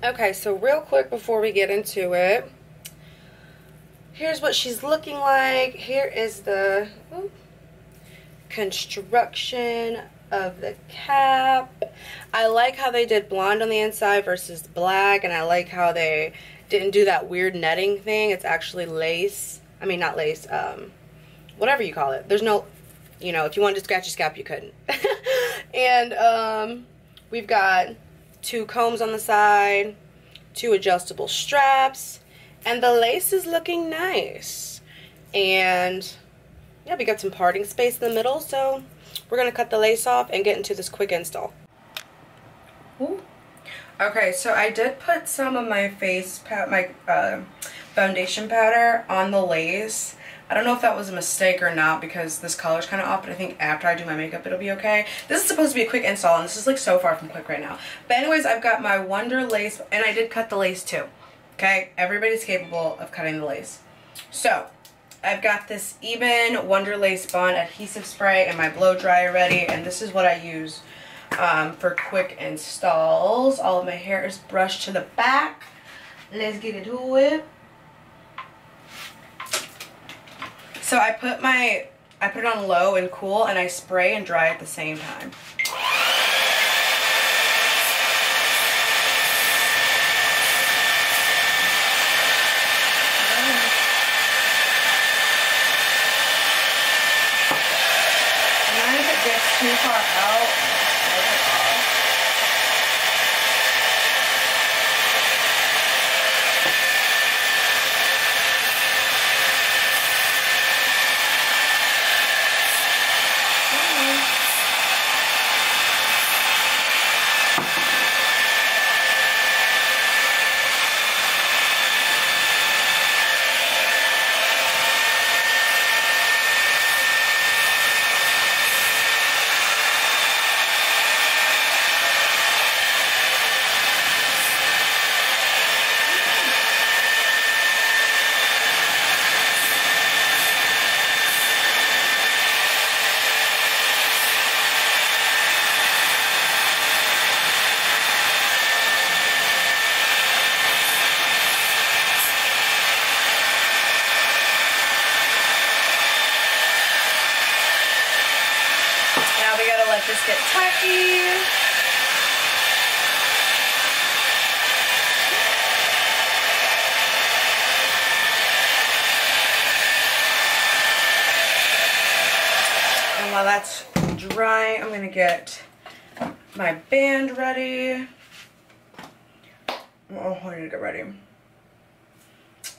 Okay, so real quick before we get into it, here's what she's looking like. Here is the construction of the cap. I like how they did blonde on the inside versus black, and I like how they didn't do that weird netting thing. It's actually lace. I mean, not lace, whatever you call it. There's no, you know, if you wanted to scratch your scalp, you couldn't. And we've got 2 combs on the side, 2 adjustable straps, and the lace is looking nice. And yeah, we got some parting space in the middle, so we're gonna cut the lace off and get into this quick install. Ooh. Okay, so I did put some of my foundation powder on the lace. I don't know if that was a mistake or not because this color's kind of off, but I think after I do my makeup it'll be okay. This is supposed to be a quick install, and this is like so far from quick right now. But anyways, I've got my Wonder lace, and I did cut the lace too. Okay, everybody's capable of cutting the lace. So I've got this Eben Wonder Lace Bond adhesive spray and my blow dryer ready, and this is what I use for quick installs. All of my hair is brushed to the back. Let's get into it. So I put it on low and cool, and I spray and dry at the same time. Too far out. Let this get tacky. And while that's dry, I'm gonna get my band ready. Oh, I need to get ready.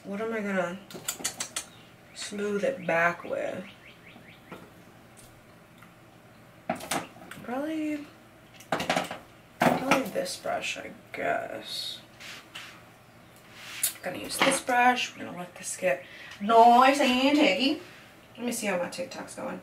What am I gonna smooth it back with? Probably this brush, I guess. I'm gonna use this brush. We're gonna let this get nice and tacky. Let me see how my TikTok's going.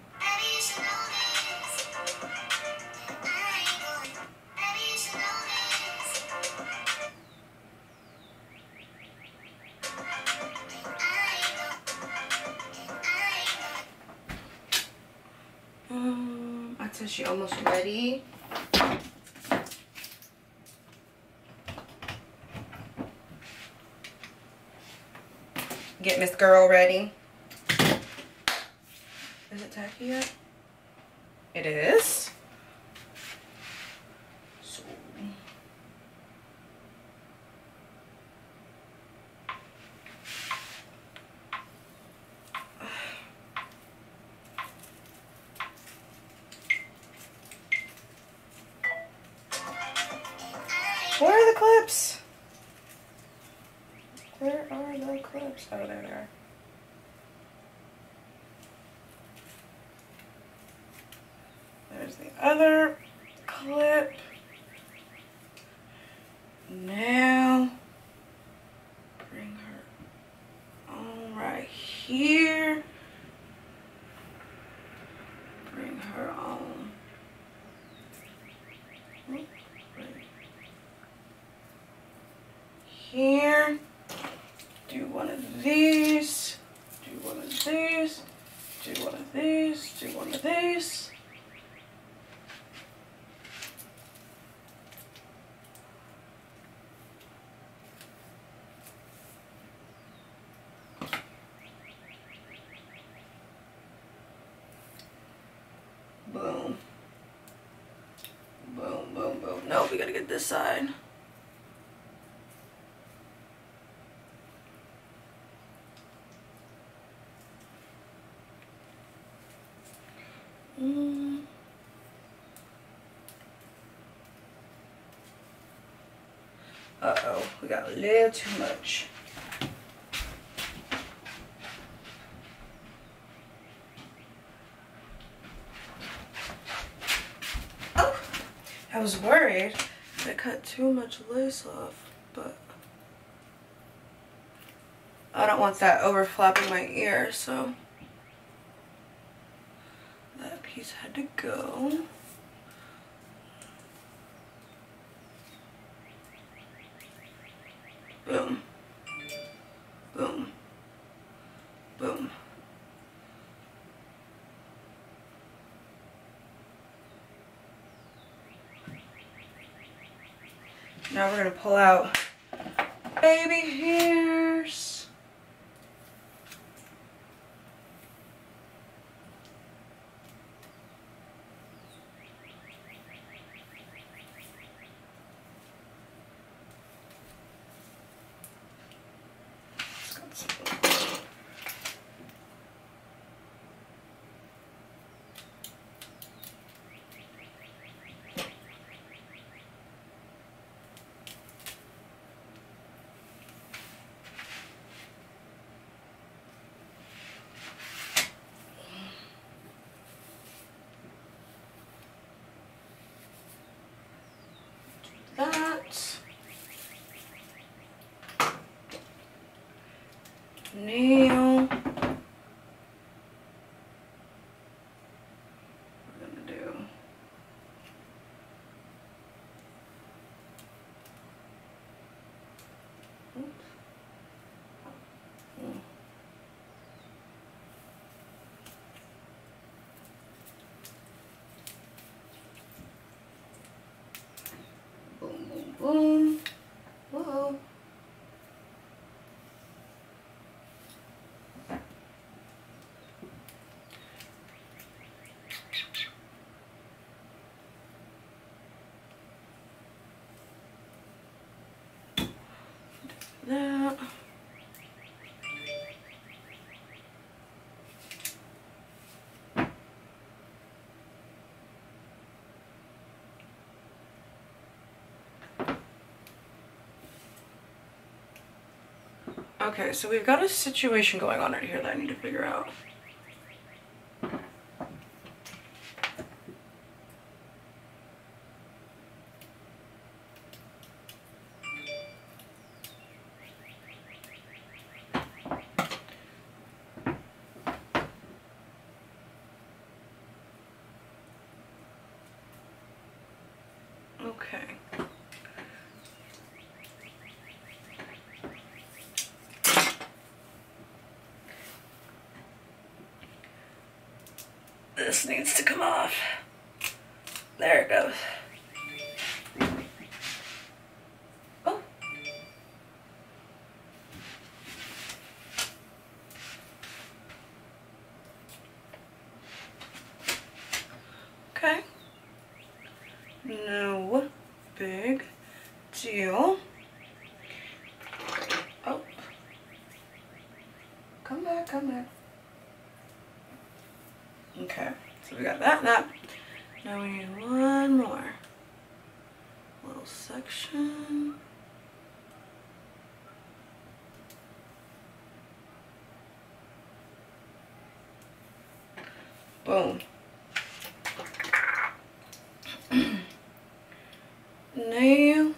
I'd say she's almost ready. Get Miss Girl ready. Is it tacky yet? It is. So. Where are the clips? Where are the clips? Oh, there they are. There's the other clip. Now, bring her on right here. Bring her on. Here. Do one of these. Do one of these. Do one of these. Do one of these. this side. Uh-oh, we got a little too much. Oh, I was worried I cut too much lace off, but I don't want that overflapping my ear, so that piece had to go. Boom. Boom. Boom. Now we're gonna pull out baby hairs. That. Now we're gonna do boom, boom, boom. Whoa. That. Okay, so we've got a situation going on right here that I need to figure out. Okay. This needs to come off. There it goes. Oh. Okay. No big deal. Oh. Come back, come back. Okay, so we got that and that. Now we need one more little section. Boom. Nail.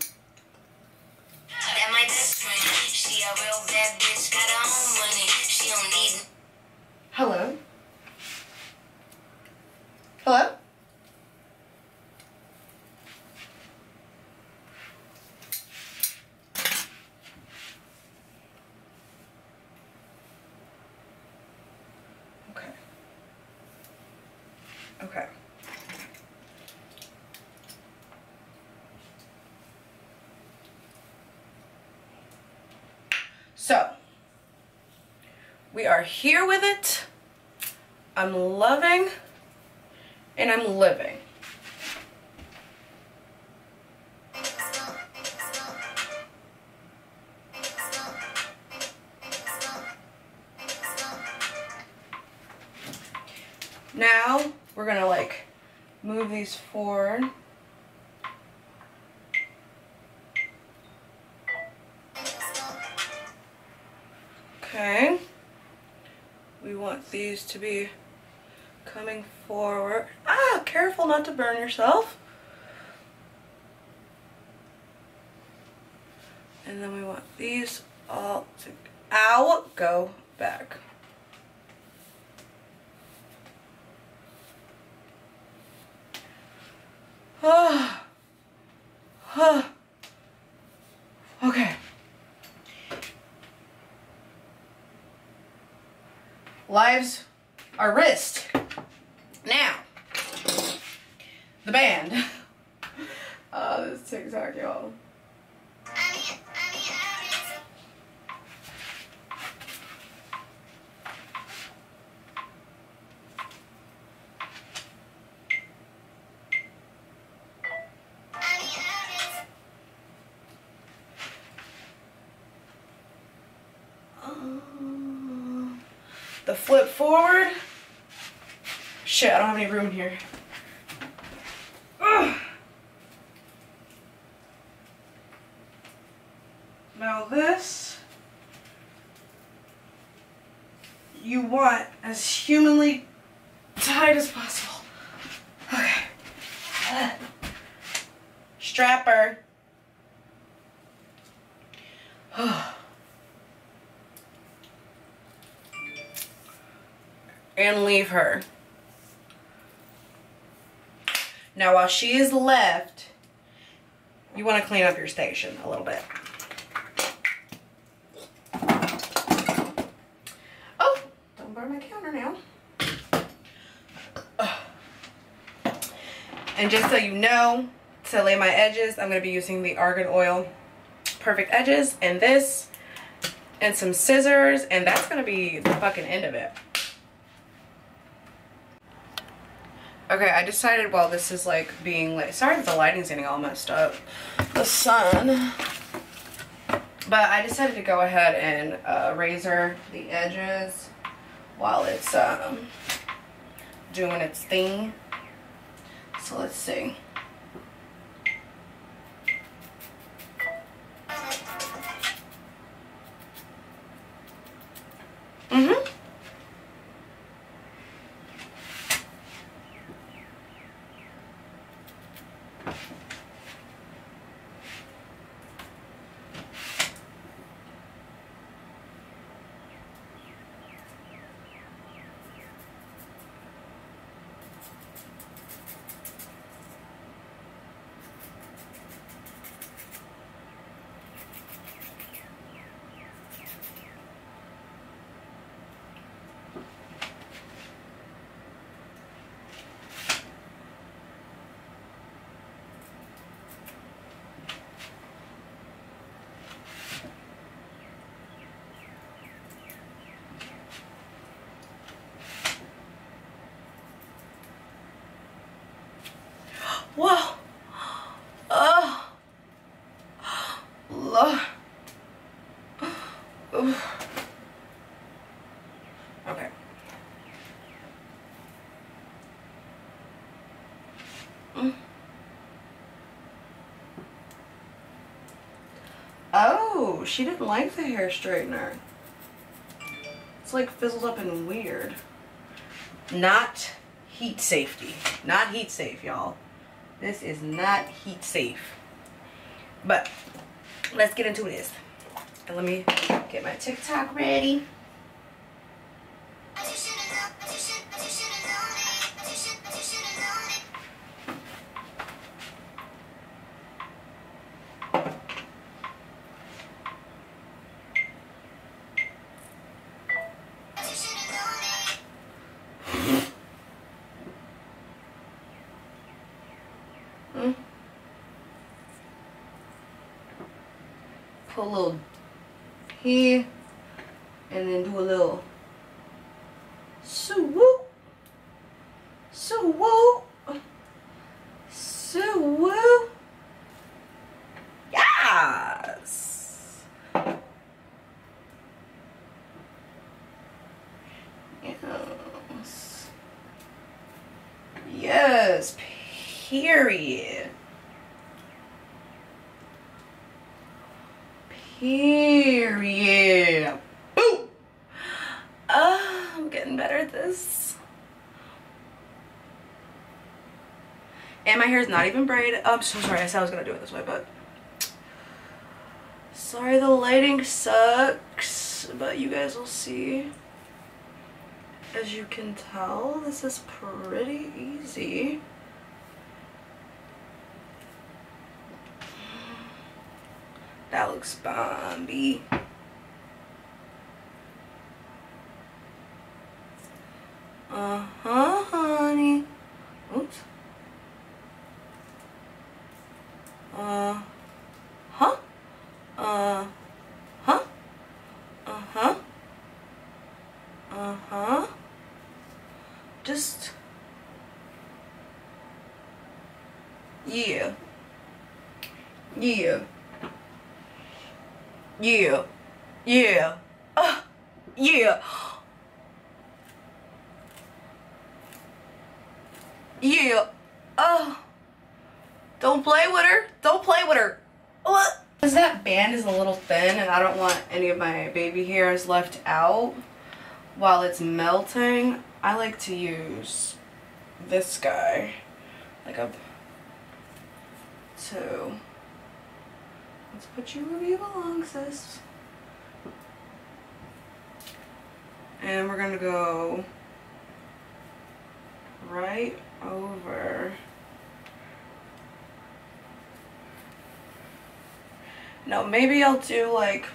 Hello? Hello? Okay. Okay. So, we are here with it. I'm loving and I'm living. we're gonna like move these forward. Okay. We want these to be coming forward. Ah, careful not to burn yourself. And then we want these all to, ow, go back. Ah. Ah. Okay. Lives are wrist. Now, the band. This TikTok, y'all. The flip forward. Shit, I don't have any room here. Ugh. Now this, you want as humanly tight as possible. Okay. Strapper. And leave her. Now while she is left, you want to clean up your station a little bit. Oh, don't burn my counter now. And just so you know, to lay my edges, I'm going to be using the Argan Oil Perfect Edges and this and some scissors, and that's going to be the fucking end of it. Okay, I decided while this is like being lit, sorry that the lighting's getting all messed up, the sun, but I decided to go ahead and razor the edges while it's doing its thing. So let's see. Whoa. Oh. Lord. Okay. Oh, she didn't like the hair straightener. It's like fizzled up and weird. Not heat safety. Not heat safe, y'all. This is not heat safe. But let's get into this. And let me get my TikTok ready. Put a little here and then do a little swoop, swoop, swoop. Yes. Yes. because period. Period. Boom! I'm getting better at this. And my hair is not even braided. Oh, I'm so sorry. I said I was going to do it this way, but... Sorry, the lighting sucks. But you guys will see. As you can tell, this is pretty easy. That looks bomby. Uh-huh, honey. Oops. Uh-huh. Uh-huh. Uh-huh. Uh-huh. Just... Yeah. Yeah. Yeah. Yeah. Yeah. Yeah. Don't play with her. Don't play with her. What? Because that band is a little thin and I don't want any of my baby hairs left out while it's melting, I like to use this guy. Like a... So... Let's put you where you belong, sis. And we're gonna go right over. No, maybe I'll do like,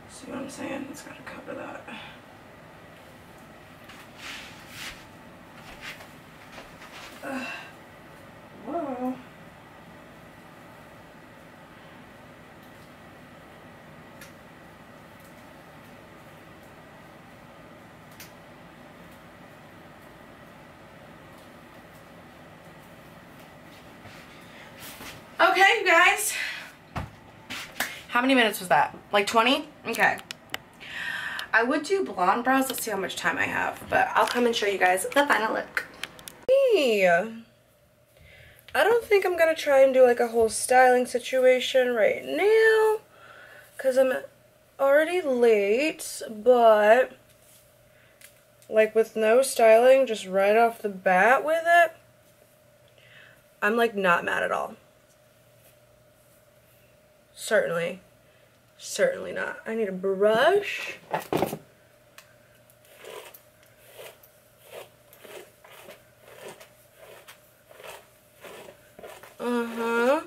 see what I'm saying? It's gotta cover that. Whoa. Okay, you guys. How many minutes was that? Like 20? Okay. I would do blonde brows. Let's see how much time I have. But I'll come and show you guys the final look. Hey. I don't think I'm going to try and do like a whole styling situation right now. Because I'm already late. But like with no styling, just right off the bat with it, I'm like not mad at all. Certainly not. I need a brush. Uh-huh.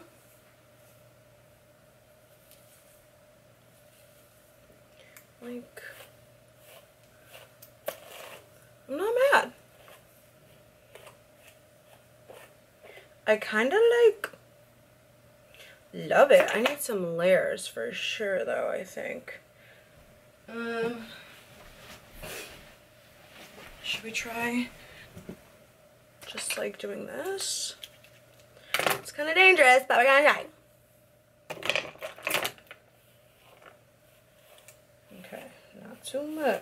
Like, I'm not mad. I kind of like love it. I need some layers for sure though, I think. Should we try just like doing this? It's kind of dangerous, but we're gonna try. Okay, not too much.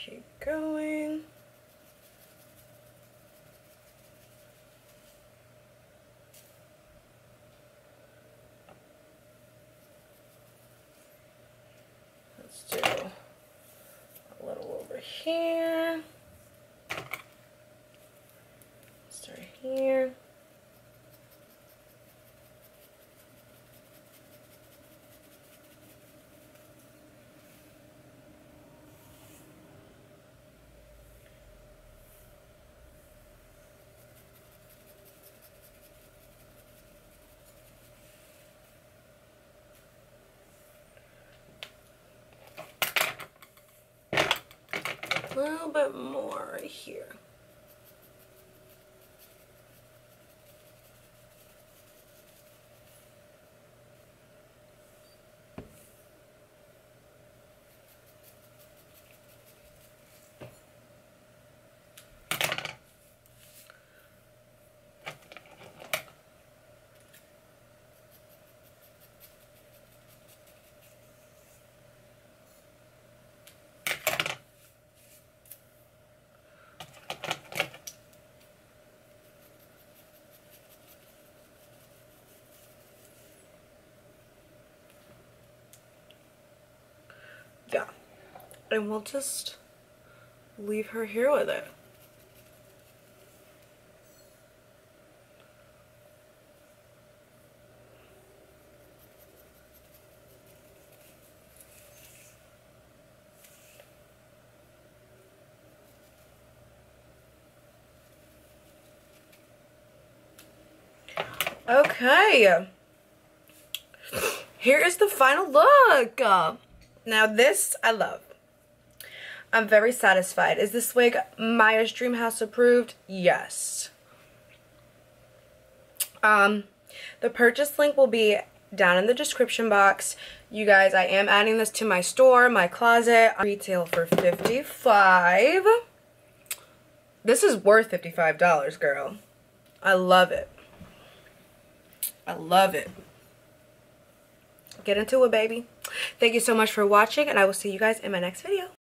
Keep going. Let's do a little over here. Start here. A little bit more right here. and we'll just leave her here with it. Okay, here is the final look. Now this I love. I'm very satisfied. Is this wig Maya's Dream House approved? Yes. The purchase link will be down in the description box. You guys, I am adding this to my store, my closet. Retail for $55. This is worth $55, girl. I love it. I love it. Get into it, baby. Thank you so much for watching, and I will see you guys in my next video.